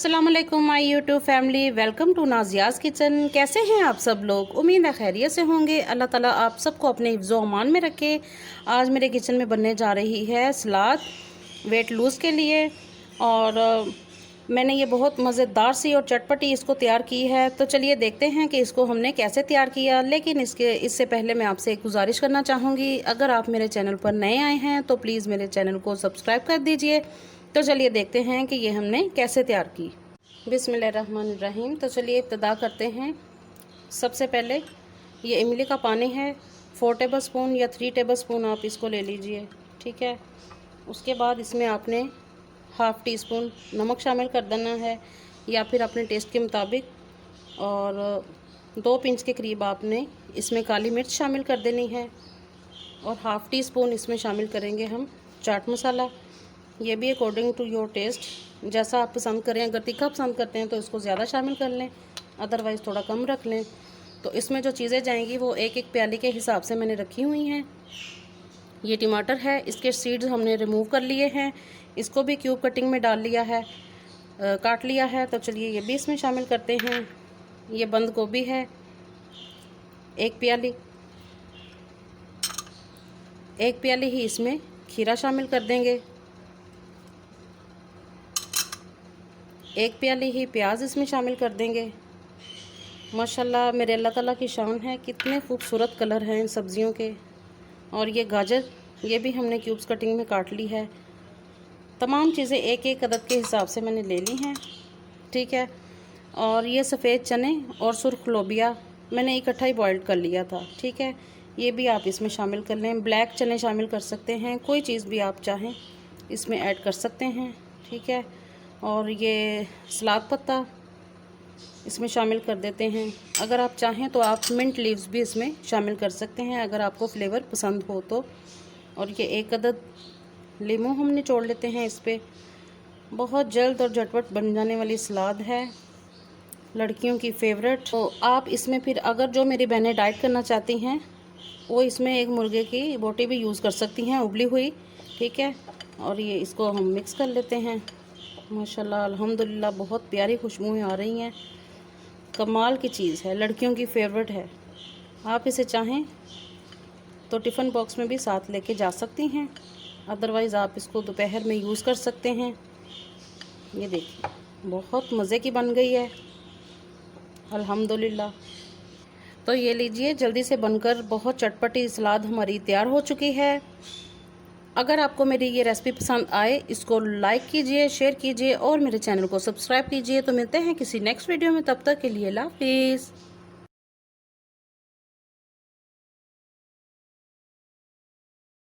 अस्सलाम वालेकुम my YouTube family, welcome to Nazia's kitchen. कैसे हैं आप सब लोग? उम्मीद है खैरियत से होंगे। अल्लाह ताला आप सबको अपने हिफ्ज़ो अमान में रखे। आज मेरे किचन में बनने जा रही है सलाद वेट लूज़ के लिए, और मैंने ये बहुत मज़ेदार सी और चटपटी इसको तैयार की है। तो चलिए देखते हैं कि इसको हमने कैसे तैयार किया। लेकिन इससे पहले मैं आपसे एक गुजारिश करना चाहूँगी, अगर आप मेरे चैनल पर नए आए हैं तो प्लीज़ मेरे चैनल को सब्सक्राइब कर दीजिए। तो चलिए देखते हैं कि ये हमने कैसे तैयार की। बिस्मिल्लाहिर्रहमानिर्रहीम। तो चलिए इब्तिदा करते हैं। सबसे पहले ये इमली का पानी है, 4 टेबल स्पून या 3 टेबल स्पून आप इसको ले लीजिए, ठीक है। उसके बाद इसमें आपने हाफ़ टी स्पून नमक शामिल कर देना है, या फिर अपने टेस्ट के मुताबिक, और 2 पिंच के करीब आपने इसमें काली मिर्च शामिल कर देनी है, और हाफ़ टी स्पून इसमें शामिल करेंगे हम चाट मसाला। ये भी अकॉर्डिंग टू योर टेस्ट, जैसा आप पसंद करें। अगर तीखा पसंद करते हैं तो इसको ज़्यादा शामिल कर लें, अदरवाइज़ थोड़ा कम रख लें। तो इसमें जो चीज़ें जाएंगी वो एक एक प्याली के हिसाब से मैंने रखी हुई हैं। ये टमाटर है, इसके सीड्स हमने रिमूव कर लिए हैं, इसको भी क्यूब कटिंग में डाल लिया है, काट लिया है। तो चलिए ये भी इसमें शामिल करते हैं। ये बंद गोभी है 1 प्याली, 1 प्याली ही इसमें खीरा शामिल कर देंगे, 1 प्याली ही प्याज इसमें शामिल कर देंगे। माशाल्लाह मेरे अल्लाह ताला की शान है, कितने खूबसूरत कलर हैं इन सब्ज़ियों के। और ये गाजर, ये भी हमने क्यूब्स कटिंग में काट ली है। तमाम चीज़ें एक एक अदद के हिसाब से मैंने ले ली हैं, ठीक है। और ये सफ़ेद चने और सुर्ख लोबिया मैंने इकट्ठा ही बॉइल्ड कर लिया था, ठीक है। ये भी आप इसमें शामिल कर लें। ब्लैक चने शामिल कर सकते हैं, कोई चीज़ भी आप चाहें इसमें ऐड कर सकते हैं, ठीक है। और ये सलाद पत्ता इसमें शामिल कर देते हैं। अगर आप चाहें तो आप मिंट लीव्स भी इसमें शामिल कर सकते हैं, अगर आपको फ्लेवर पसंद हो तो। और ये 1 अदद लीमू हम निचोड़ लेते हैं इस पर। बहुत जल्द और झटपट बन जाने वाली सलाद है, लड़कियों की फेवरेट। तो आप इसमें फिर अगर जो मेरी बहनें डाइट करना चाहती हैं वो इसमें एक मुर्गे की बोटी भी यूज़ कर सकती हैं, उबली हुई, ठीक है। और ये इसको हम मिक्स कर लेते हैं। माशाल्लाह अल्हम्दुलिल्लाह बहुत प्यारी खुशबुएं आ रही हैं। कमाल की चीज़ है, लड़कियों की फेवरेट है। आप इसे चाहें तो टिफ़िन बॉक्स में भी साथ लेके जा सकती हैं, अदरवाइज़ आप इसको दोपहर में यूज़ कर सकते हैं। ये देखिए बहुत मज़े की बन गई है अल्हम्दुलिल्लाह। तो ये लीजिए, जल्दी से बनकर बहुत चटपटी सलाद हमारी तैयार हो चुकी है। अगर आपको मेरी ये रेसिपी पसंद आए, इसको लाइक कीजिए, शेयर कीजिए और मेरे चैनल को सब्सक्राइब कीजिए। तो मिलते हैं किसी नेक्स्ट वीडियो में, तब तक के लिए अल्लाह हाफिज़।